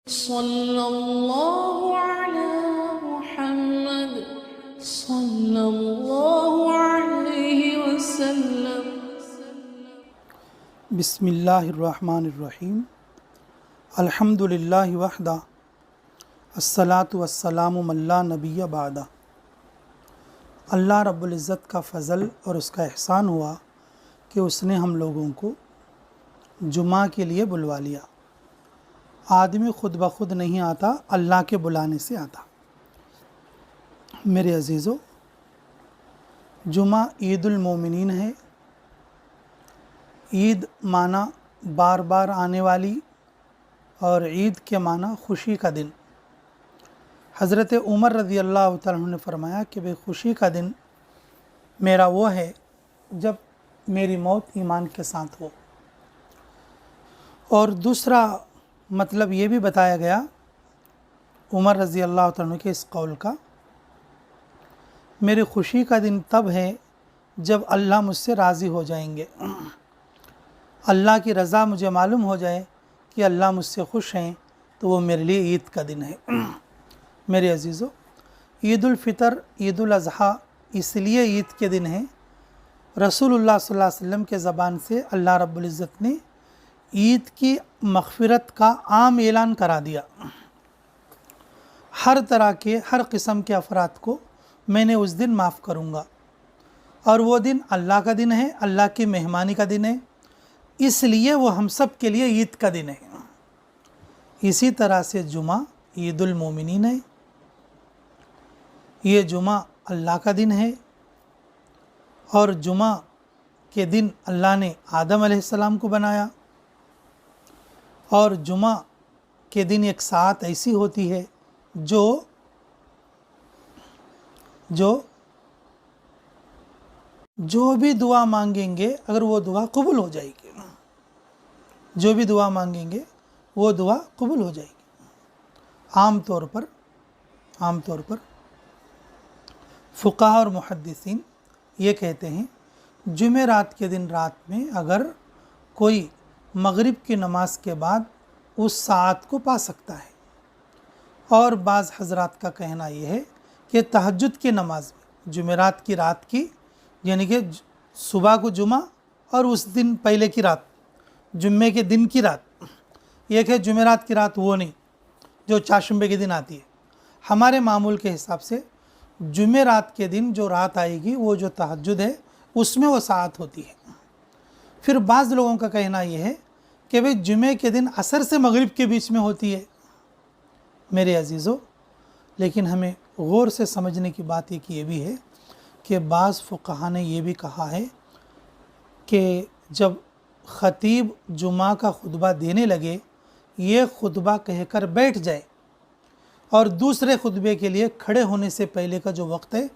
صلی اللہ علی محمد صلی اللہ علیہ وسلم۔ بسم اللہ الرحمن الرحیم۔ الحمد للہ وحدہ الصلاۃ والسلام من لا نبی بعدہ۔ اللہ رب العزت کا فضل اور اس کا احسان ہوا کہ اس نے ہم لوگوں کو جمعہ کے لیے بلوا لیا۔ آدمی خود بخود نہیں آتا، اللہ کے بلانے سے آتا۔ میرے عزیزو، جمعہ عید المومنین ہے۔ عید معنی بار بار آنے والی، اور عید کے معنی خوشی کا دن۔ حضرت عمر رضی اللہ تعالیٰ عنہ نے فرمایا کہ بے خوشی کا دن میرا وہ ہے جب میری موت ایمان کے ساتھ ہو۔ اور دوسرا مطلب یہ بھی بتایا گیا عمر رضی اللہ تعالیٰ عنہ کے اس قول کا، میری خوشی کا دن تب ہے جب اللہ مجھ سے راضی ہو جائیں گے، اللہ کی رضا مجھے معلوم ہو جائے کہ اللہ مجھ سے خوش ہیں، تو وہ میرے لیے عید کا دن ہے۔ میرے عزیزو، عید الفطر، عید الاضحیٰ اس لیے عید کے دن ہے، رسول اللہ صلی اللہ علیہ وسلم کے زبان سے اللہ رب العزت نے عید کی مغفرت کا عام اعلان کرا دیا۔ ہر طرح کے، ہر قسم کے افراد کو میں نے اس دن معاف کروں گا، اور وہ دن اللہ کا دن ہے، اللہ کی مہمانی کا دن ہے، اس لیے وہ ہم سب کے لیے عید کا دن ہے۔ اسی طرح سے جمعہ عید المومنین ہے۔ یہ جمعہ اللہ کا دن ہے، اور جمعہ کے دن اللہ نے آدم علیہ السلام کو بنایا، اور جمعہ کے دن ایک ساعت ایسی ہوتی ہے جو بھی دعا مانگیں گے اگر وہ دعا قبول ہو جائے گی، جو بھی دعا مانگیں گے وہ دعا قبول ہو جائے گی۔ عام طور پر فقہاء اور محدثین یہ کہتے ہیں جمعرات کے دن رات میں اگر کوئی مغرب کی نماز کے بعد اس ساعت کو پا سکتا ہے، اور بعض حضرات کا کہنا یہ ہے کہ تہجد کی نماز میں جمعرات کی رات کی، یعنی کہ صبح کو جمعہ اور اس دن پہلے کی رات، جمعے کے دن کی رات، ایک ہے جمعرات کی رات وہ نہیں جو چاشمبے کے دن آتی ہے۔ ہمارے معمول کے حساب سے جمعرات کے دن جو رات آئے گی وہ جو تہجد ہے اس میں وہ ساعت ہوتی ہے۔ پھر بعض لوگوں کا کہنا یہ ہے کہ بھئی جمعے کے دن عصر سے مغرب کے بیچ میں ہوتی ہے۔ میرے عزیزو، لیکن ہمیں غور سے سمجھنے کی بات یہ بھی ہے کہ بعض فقہاء نے یہ بھی کہا ہے کہ جب خطیب جمعہ کا خطبہ دینے لگے، یہ خطبہ کہہ کر بیٹھ جائے، اور دوسرے خطبے کے لیے کھڑے ہونے سے پہلے کا جو وقت ہے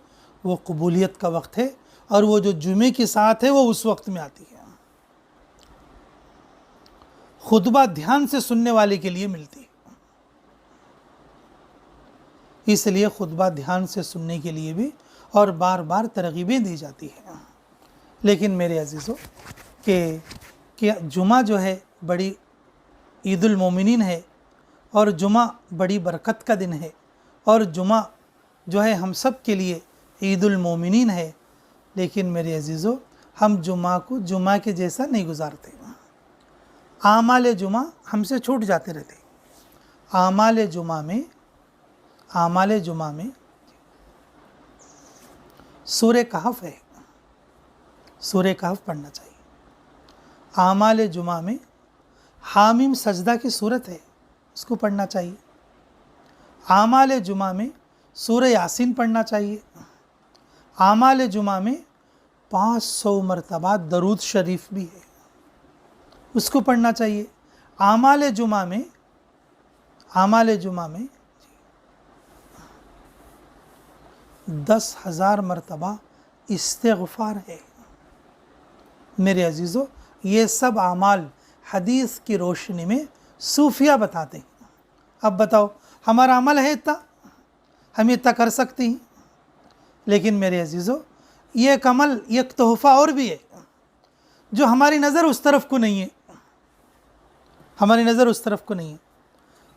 وہ قبولیت کا وقت ہے، اور وہ جو جمعے کی ساعت ہے وہ اس وقت میں آتی ہے۔ خطبہ دھیان سے سننے والے کے لیے ملتی ہے، اس لیے خطبہ دھیان سے سننے کے لیے بھی اور بار بار ترغیبیں دی جاتی ہیں۔ لیکن میرے عزیزو کہ جمعہ جو ہے بڑی عید المومنین ہے، اور جمعہ بڑی برکت کا دن ہے، اور جمعہ جو ہے ہم سب کے لیے عید المومنین ہے، لیکن میرے عزیزو ہم جمعہ کو جمعہ کے جیسا نہیں گزارتے۔ اعمال جمعہ ہم سے چھوٹ جاتے رہتے۔ اعمال جمعہ میں سورہ کہف ہے، سورہ کہف پڑھنا چاہیے۔ اعمال جمعہ میں حامیم سجدہ کی صورت ہے، اس کو پڑھنا چاہیے۔ اعمال جمعہ میں سورہ یاسین پڑھنا چاہیے۔ اعمال جمعہ میں 500 مرتبہ درود شریف بھی ہے، اس کو پڑھنا چاہیے۔ اعمال جمعہ میں 10,000 مرتبہ استغفار ہے۔ میرے عزیزو، یہ سب اعمال حدیث کی روشنی میں صوفیہ بتاتے ہیں۔ اب بتاؤ ہمارا عمل ہے اتنا، ہم اتنا کر سکتے ہیں؟ لیکن میرے عزیزو، یہ ایک عمل، ایک تحفہ اور بھی ہے جو ہماری نظر اس طرف کو نہیں ہے، ہماری نظر اس طرف کو نہیں ہے۔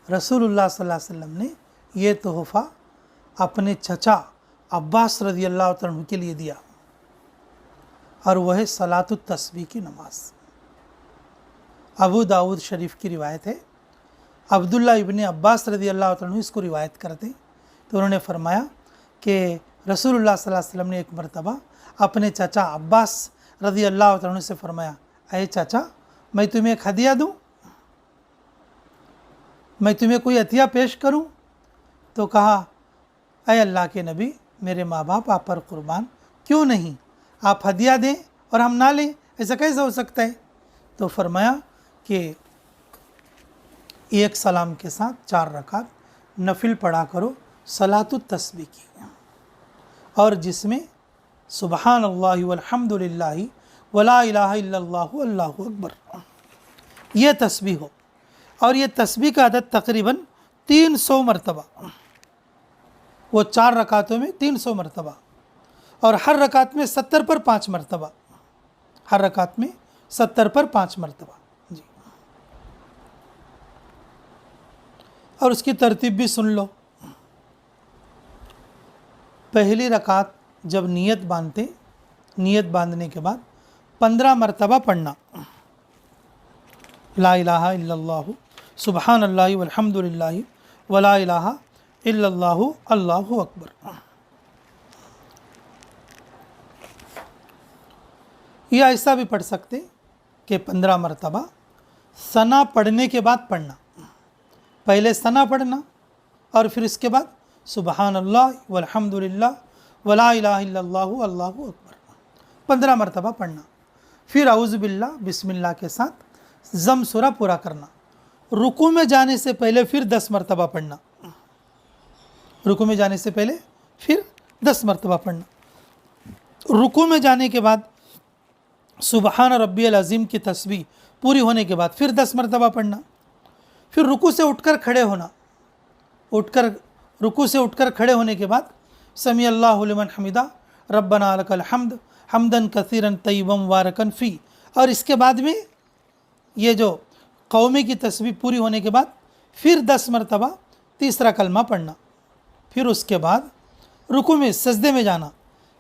रसूलुल्लाह सल्लल्लाहु अलैहि वसल्लम ने ये तोहफ़ा अपने चचा अब्बास रज़ी अल्लाह तआला अन्हु के लिए दिया, और वह है सलातुत तस्बीह की नमाज। अबू दाऊद शरीफ की रिवायत है, अब्दुल्ला इब्ने अब्बास रज़ी अल्लाह तआला अन्हु इसको रिवायत करते, तो उन्होंने फरमाया कि रसूलुल्लाह सल्लल्लाहु अलैहि वसल्लम ने एक मरतबा अपने चाचा अब्बास रज़ी अल्लाह तआला अन्हु से फरमाया, अरे चाचा, मैं तुम्हें एक हदिया दूँ, मैं तुम्हें कोई अतिया पेश करूँ? तो कहा, अय अल्लाह के नबी, मेरे माँ बाप आप पर कुर्बान, क्यों नहीं, आप हदिया दें और हम ना लें, ऐसा कैसे हो सकता है? तो फरमाया कि एक सलाम के साथ 4 रकात नफिल पढ़ा करो सलातुत तस्बीह की, और जिसमें सुबहान अल्लाहि वल्हम्दुलिल्लाहि वला इलाहा इल्लल्लाहु अल्लाहु अकबर ये तस्बीह हो। और ये तस्बीह का अदद तकरीबन 300 मरतबा, वो 4 रकातों में 300 मरतबा, और हर रकात में 70 पर 5 मरतबा, हर रकात में 70 पर 5 मरतबा जी। और उसकी तरतीब भी सुन लो। पहली रकात जब नियत बांधते, नियत बांधने के बाद 15 मरतबा पढ़ना, ला इलाहा इल्लल्लाहु सुबहान अल्लाहि वल्हम्दुलिल्लाहि वला इलाहा इल्लल्लाहु अल्लाहु अकबर। या ऐसा भी पढ़ सकते कि 15 मरतबा सना पढ़ने के बाद पढ़ना, पहले सना पढ़ना और फिर इसके बाद सुबहान अल्लाह वल्हम्दुलिल्लाह वला इलाहा इल्लल्लाहु अल्लाहु अकबर 15 मरतबा पढ़ना। फिर औज़ु बिल्लाह बिस्मिल्लाह के साथ ज़म सूरा पूरा करना। रुकू में जाने से पहले फिर 10 मरतबा पढ़ना, रुकू में जाने से पहले फिर 10 मरतबा पढ़ना। रुकू में जाने के बाद सुबहान रब्बियल अज़ीम की तस्बीह पूरी होने के बाद फिर 10 मरतबा पढ़ना। फिर रुकू से उठकर खड़े होना, रुकू से उठकर खड़े होने के बाद समी अल्लाहु लिमन हमिदा रब्बना लकल हम्द हम्दन कसीरन तय्यबन मुबारकन फ़ी, और इसके बाद में ये जो कौमे की तस्बीह पूरी होने के बाद फिर 10 मरतबा तीसरा कलमा पढ़ना। फिर उसके बाद रुकू में सजदे में जाना,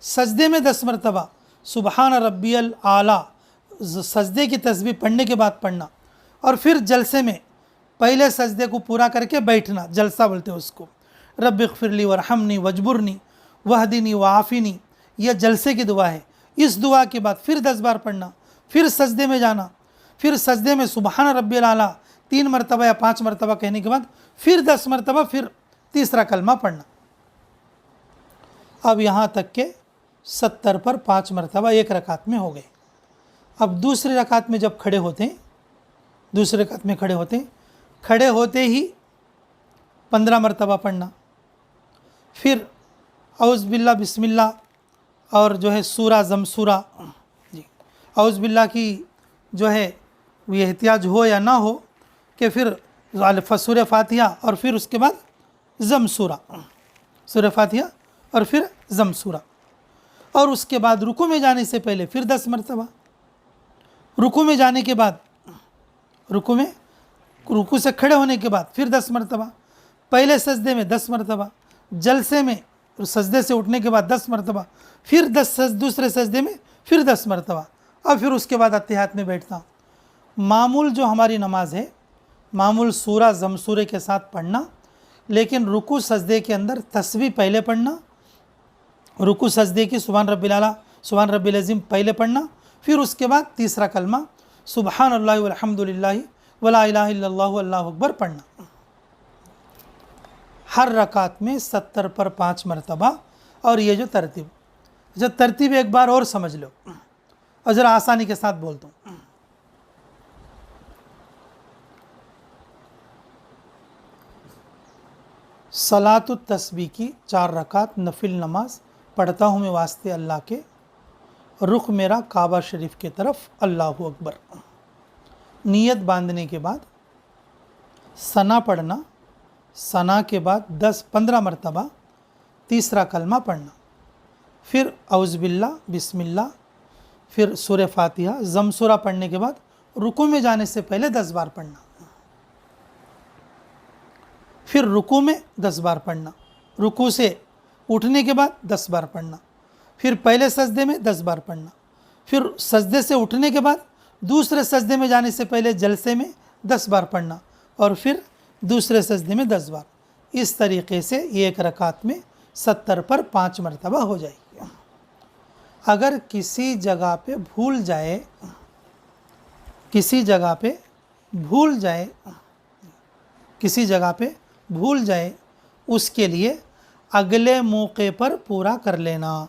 सजदे में 10 मरतबा सुबहान रब्बियल आला सजदे की तस्बीह पढ़ने के बाद पढ़ना। और फिर जलसे में पहले सजदे को पूरा करके बैठना, जलसा बोलते हैं उसको। रब्बिग़फिरली वरहमनी वजबुरनी वहदिनी वआफ़िनी, यह जलसे की दुआ है। इस दुआ के बाद फिर 10 बार पढ़ना। फिर सजदे में जाना, फिर सजदे में सुबहान रब्बियल आला 3 मरतबा या 5 मरतबा कहने के बाद फिर 10 मरतबा फिर तीसरा कलमा पढ़ना। अब यहाँ तक के 70 पर 5 मरतबा एक रकात में हो गए। अब दूसरी रकात में जब खड़े होते हैं, दूसरे रकात में खड़े होते हैं, खड़े होते ही 15 मरतबा पढ़ना। फिर औज़ बिल्लाह बिस्मिल्लाह और जो है सूरा ज़म सूरा जी, औज़ बिल्लाह की जो है ये एहतियाज हो या ना हो कि फिर सूरह फातिहा और फिर उसके बाद ज़म सूरा, सूरह फातिहा और फिर ज़म सूरा। और उसके बाद रुकू में जाने से पहले फिर 10 मरतबा, रुकू में जाने के बाद रुकू से खड़े होने के बाद फिर 10 मरतबा, पहले सजदे में 10 मरतबा, जलसे में सजदे से उठने के बाद 10 मरतबा, फिर दूसरे सजदे में फिर 10 मरतबा, और फिर उसके बाद अत्तहियात में बैठना। मामूल जो हमारी नमाज है, मामूल सूरा ज़म सूरे के साथ पढ़ना, लेकिन रुकू सजदे के अंदर तस्बीह पहले पढ़ना, रुकू सजदे की सुबहान रब्बिल आला सुबहान रब्बिल अज़ीम पहले पढ़ना, फिर उसके बाद तीसरा कलमा सुबहान अल्लाहि वल्हम्दुलिल्लाहि वला इलाहा इल्लल्लाहु अल्लाहु अकबर पढ़ना। हर रकात में 70 पर 5 मरतबा। और ये जो तरतीब एक बार और समझ लो और ज़रा आसानी के साथ बोलता हूँ। सलातुत तस्बीह की 4 रकात नफिल नमाज पढ़ता हूँ मैं वास्ते अल्लाह के, रुख मेरा काबा शरीफ की तरफ, अल्लाहु अकबर। नियत बांधने के बाद सना पढ़ना, सना के बाद 10-15 मरतबा तीसरा कलमा पढ़ना। फिर औज़ बिल्लाह बिस्मिल्लाह, फिर सूरह फातिहा ज़म सूरा पढ़ने के बाद रुकू में जाने से पहले 10 बार पढ़ना। फिर रुकू में 10 बार पढ़ना, रुकू से उठने के बाद 10 बार पढ़ना, फिर पहले सजदे में 10 बार पढ़ना, फिर सजदे से उठने के बाद दूसरे सजदे में जाने से पहले जलसे में 10 बार पढ़ना, और फिर दूसरे सजदे में 10 बार। इस तरीके से एक रकात में 70 पर 5 मरतबा हो जाएगी। अगर किसी जगह पे भूल जाए, किसी जगह पे भूल जाए, किसी जगह पे भूल जाए, उसके लिए अगले मौके पर पूरा कर लेना।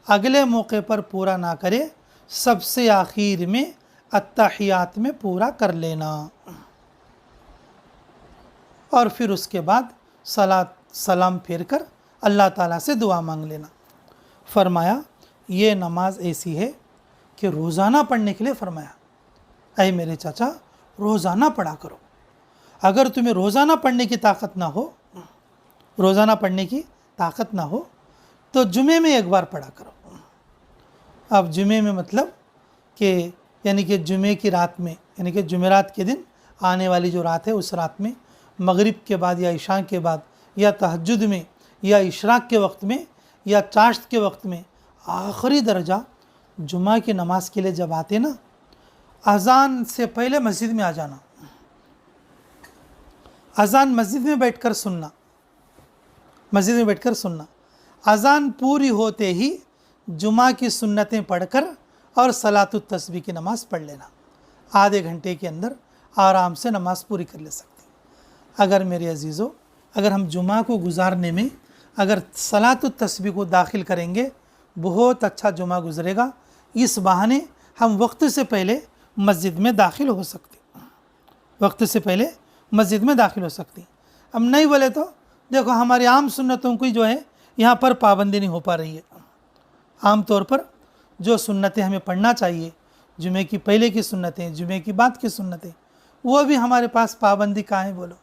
अगले मौके पर पूरा ना करे, सबसे आखिर में अत्तहियात में पूरा कर लेना, और फिर उसके बाद सलात सलाम फेर कर अल्लाह ताला से दुआ मांग लेना। फरमाया ये नमाज ऐसी है कि रोज़ाना पढ़ने के लिए फरमाया। ऐ मेरे चाचा, रोज़ाना पढ़ा करो। अगर तुम्हें रोज़ाना पढ़ने की ताकत ना हो, रोज़ाना पढ़ने की ताकत ना हो, तो जुमे में एक बार पढ़ा करो। अब जुमे में मतलब कि यानी कि जुमे की रात में, यानी कि जुमेरात के दिन आने वाली जो रात है, उस रात में मगरिब के बाद या इशा के बाद या तहज्जुद में या इशराक के वक्त में या चाश्त के वक्त में आखिरी दर्जा जुमा की नमाज के लिए जब आते ना, अज़ान से पहले मस्जिद में आ जाना, अज़ान मस्जिद में बैठकर सुनना, मस्जिद में बैठकर सुनना। अज़ान पूरी होते ही जुमा की सुन्नतें पढ़कर और सलातुत तस्बीह की नमाज पढ़ लेना। आधे घंटे के अंदर आराम से नमाज पूरी कर ले सकते। अगर मेरे अजीज़ों, अगर हम जुमा को गुजारने में अगर सलातुत तस्बीह को दाखिल करेंगे, बहुत अच्छा जुमा गुजरेगा। इस बहाने हम वक्त से पहले मस्जिद में दाखिल हो सकते, वक्त से पहले मस्जिद में दाखिल हो सकती। अब नहीं बोले तो देखो, हमारी आम सुन्नतों की जो है यहाँ पर पाबंदी नहीं हो पा रही है। आम तौर पर जो सुन्नतें हमें पढ़ना चाहिए, जुमे की पहले की सुन्नतें, जुमे की बाद की सुन्नतें, वो भी हमारे पास पाबंदी कहाँ है बोलो।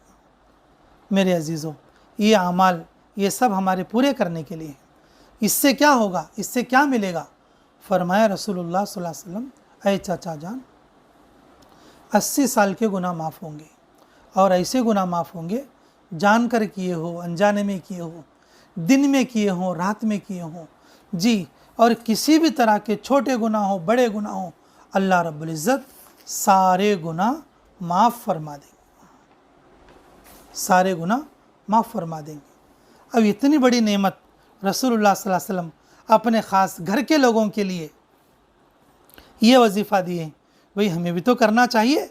मेरे अजीज़ों, ये अमाल ये सब हमारे पूरे करने के लिए है। इससे क्या होगा, इससे क्या मिलेगा? फरमाया रसूलुल्लाह सल्लल्लाहु अलैहि वसल्लम, ऐ चाचा जान, 80 साल के गुनाह माफ़ होंगे, और ऐसे गुनाह माफ़ होंगे जानकर किए हो, अनजाने में किए हो, दिन में किए हो, रात में किए हो जी, और किसी भी तरह के छोटे गुनाह हो, बड़े गुनाह हो, अल्लाह रब्बुल इज़्ज़त सारे गुनाह माफ़ फरमा देंगे, सारे गुनाह माफ़ फरमा देंगे। अब इतनी बड़ी नेमत रसूलुल्लाह सल्लल्लाहु अलैहि वसल्लम अपने ख़ास घर के लोगों के लिए ये वजीफ़ा दिए, भाई हमें भी तो करना चाहिए।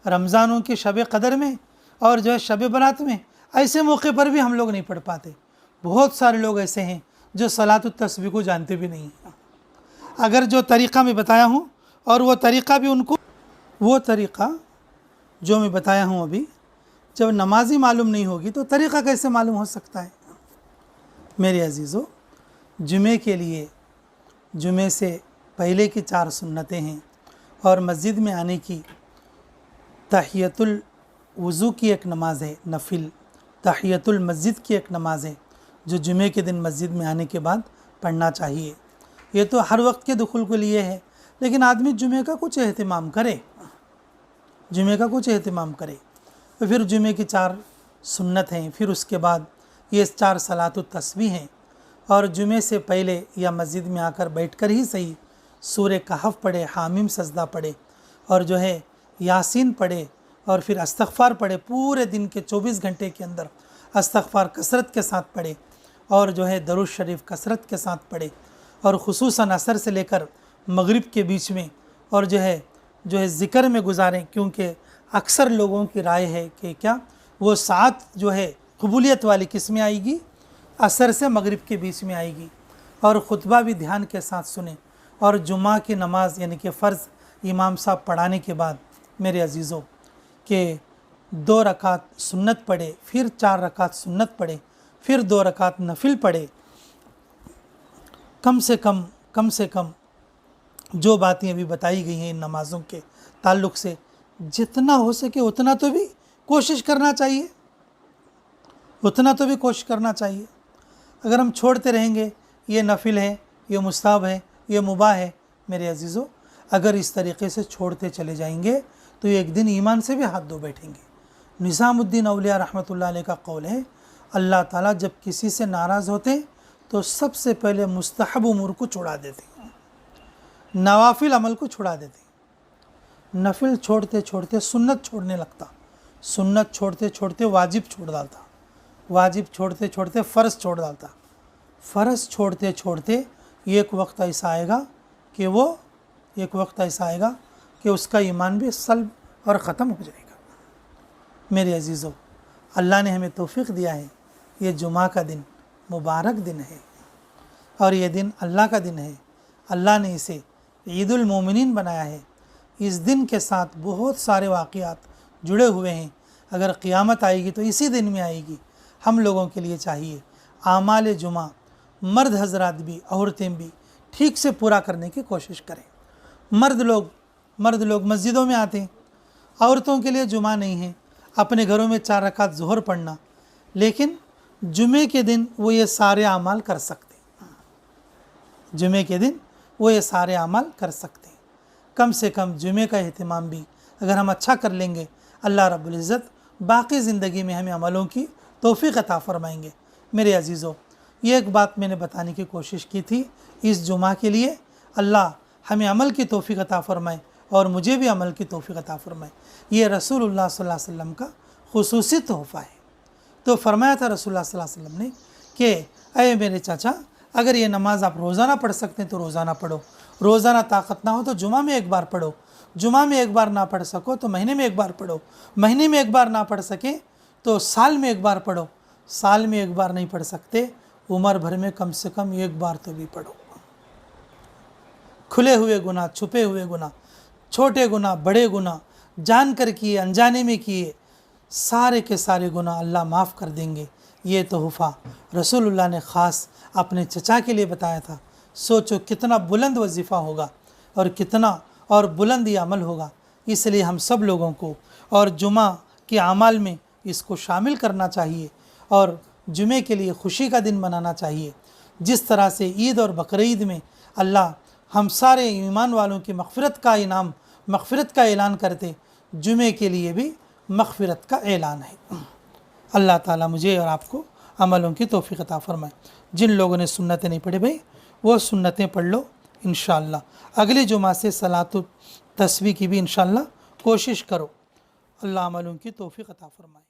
रमज़ानों की शब क़दर में और जो है शब बरात में, ऐसे मौके पर भी हम लोग नहीं पढ़ पाते। बहुत सारे लोग ऐसे हैं जो सलातुत तस्बीह को जानते भी नहीं हैं। अगर जो तरीक़ा मैं बताया हूँ, और वो तरीक़ा भी उनको, वो तरीक़ा जो मैं बताया हूँ अभी, जब नमाज़ी मालूम नहीं होगी तो तरीक़ा कैसे मालूम हो सकता है। मेरे अजीज़ों, जुमे के लिए जुमे से पहले की 4 सुन्नतें हैं, और मस्जिद में आने की तहियतुल वज़ू की एक नमाज़ है, नफिल तहियतुल मस्जिद की एक नमाज़ है, जो जुमे के दिन मस्जिद में आने के बाद पढ़ना चाहिए। ये तो हर वक्त के दुखुल के लिए है, लेकिन आदमी जुमे का कुछ एहतिमाम करे, जुमे का कुछ एहतिमाम करे। तो फिर जुमे की 4 सुन्नत हैं, फिर उसके बाद ये 4 सलातुत तस्बीह हैं, और जुमे से पहले या मस्जिद में आकर बैठकर ही सही सूरे कहफ पढ़े, हामीम सजदा पढ़े, और जो है यासीन पढ़े, और फिर इस्तग़फ़ार पढ़े। पूरे दिन के 24 घंटे के अंदर इस्तग़फ़ार कसरत के साथ पढ़े, और जो है दरूद शरीफ कसरत के साथ पढ़े, और खुसूसन असर से लेकर मगरिब के बीच में और जो है ज़िक्र में गुजारें, क्योंकि अक्सर लोगों की राय है कि क्या वो साथ जो है कबूलियत वाली किस में आएगी, असर से मगरिब के बीच में आएगी। और ख़ुतबा भी ध्यान के साथ सुने, और जुमा की नमाज़ यानी कि फ़र्ज़ इमाम साहब पढ़ाने के बाद मेरे अजीज़ों के 2 रकात सुन्नत पढ़े, फिर 4 रकात सुन्नत पढ़े, फिर 2 रकात नफिल पढ़े। कम से कम जो बातें अभी बताई गई हैं इन नमाज़ों के ताल्लुक़ से, जितना हो सके उतना तो भी कोशिश करना चाहिए, उतना तो भी कोशिश करना चाहिए। अगर हम छोड़ते रहेंगे, ये नफिल है, ये मुस्ताहब है, ये मुबाह है, मेरे अजीज़ों अगर इस तरीक़े से छोड़ते चले जाएंगे तो एक दिन ईमान से भी हाथ धो बैठेंगे। निज़ामुद्दीन औलिया रहमतुल्लाह अलैह का कौल है, अल्लाह ताला जब किसी से नाराज़ होते तो सबसे पहले मुस्तहब उमूर को छुड़ा देते, नवाफिल अमल को छुड़ा देते। नफिल छोड़ते छोड़ते सुन्नत छोड़ने लगता, सुन्नत छोड़ते छोड़ते वाजिब छोड़ डालता, वाजिब छोड़ते छोड़ते फ़र्ज़ छोड़ डालता, फ़र्ज़ छोड़ते छोड़ते एक वक्त ऐसा आएगा कि उसका ईमान भी सल्ब और ख़त्म हो जाएगा। मेरे अजीज़ों, अल्लाह ने हमें तौफ़ीक़ दिया है, ये जुमा का दिन मुबारक दिन है और ये दिन अल्लाह का दिन है। अल्लाह ने इसे ईदुल मोमिनीन बनाया है। इस दिन के साथ बहुत सारे वाक़यात जुड़े हुए हैं। अगर क़ियामत आएगी तो इसी दिन में आएगी। हम लोगों के लिए चाहिए आमाल जुमा मर्द हजरात भी औरतें भी ठीक से पूरा करने की कोशिश करें। मर्द लोग मस्जिदों में आते हैं, औरतों के लिए जुमा नहीं है, अपने घरों में 4 रकात ज़ोहर पढ़ना, लेकिन जुमे के दिन वो ये सारे अमाल कर सकते हैं। जुमे के दिन वो ये सारे अमाल कर सकते हैं। कम से कम जुमे का एहतमाम भी अगर हम अच्छा कर लेंगे, अल्लाह रब्बुल इज़्ज़त बाकी ज़िंदगी में हमें अमलों की तौफ़ीक़ अता फ़रमाएंगे। मेरे अजीज़ों, ये एक बात मैंने बताने की कोशिश की थी इस जुमा के लिए। अल्लाह हमें अमल की तौफ़ीक़ अता फ़रमाए और मुझे भी अमल की तौफ़ीक़ अता फ़रमाए। ये रसूलुल्लाह सल्लल्लाहु अलैहि वसल्लम का खुसूसी तोहफ़ा है। तो फरमाया था रसूलुल्लाह सल्लल्लाहु अलैहि वसल्लम ने कि अय मेरे चाचा, अगर ये नमाज़ आप रोज़ाना पढ़ सकते हैं तो रोज़ाना पढ़ो, रोज़ाना ताकत ना हो तो जुमा में एक बार पढ़ो, जुमा में एक बार ना पढ़ सको तो महीने में एक बार पढ़ो, महीने में एक बार ना पढ़ सके तो साल में एक बार पढ़ो, साल में एक बार नहीं पढ़ सकते, उम्र भर में कम से कम एक बार तो भी पढ़ो। खुले हुए गुनाह, छुपे हुए गुनाह, छोटे गुनाह, बड़े गुनाह, जान कर किए अनजाने में किए, सारे के सारे गुनाह अल्लाह माफ़ कर देंगे। ये तोहफ़ा रसूलुल्लाह ने ख़ास अपने चचा के लिए बताया था। सोचो कितना बुलंद वजीफ़ा होगा और कितना और बुलंद ये अमल होगा। इसलिए हम सब लोगों को और जुमा के अमाल में इसको शामिल करना चाहिए और जुमे के लिए खुशी का दिन बनाना चाहिए। जिस तरह से ईद और बकरीद में अल्लाह हम सारे ईमान वालों की मग़फ़िरत का इनाम, मग़फ़िरत का ऐलान करते, जुमे के लिए भी मग़फ़िरत का ऐलान है। अल्लाह ताला मुझे और आपको अमलों की तौफ़ीक़ अता फ़रमाए। जिन लोगों ने सुन्नतें नहीं पढ़ी भाई, वो सुन्नतें पढ़ लो इंशाअल्लाह। अगले जुमा से सलातुत तस्बीह की भी इंशाअल्लाह कोशिश करो। अल्लाह अमलों की तौफ़ीक़ अता फ़रमाए।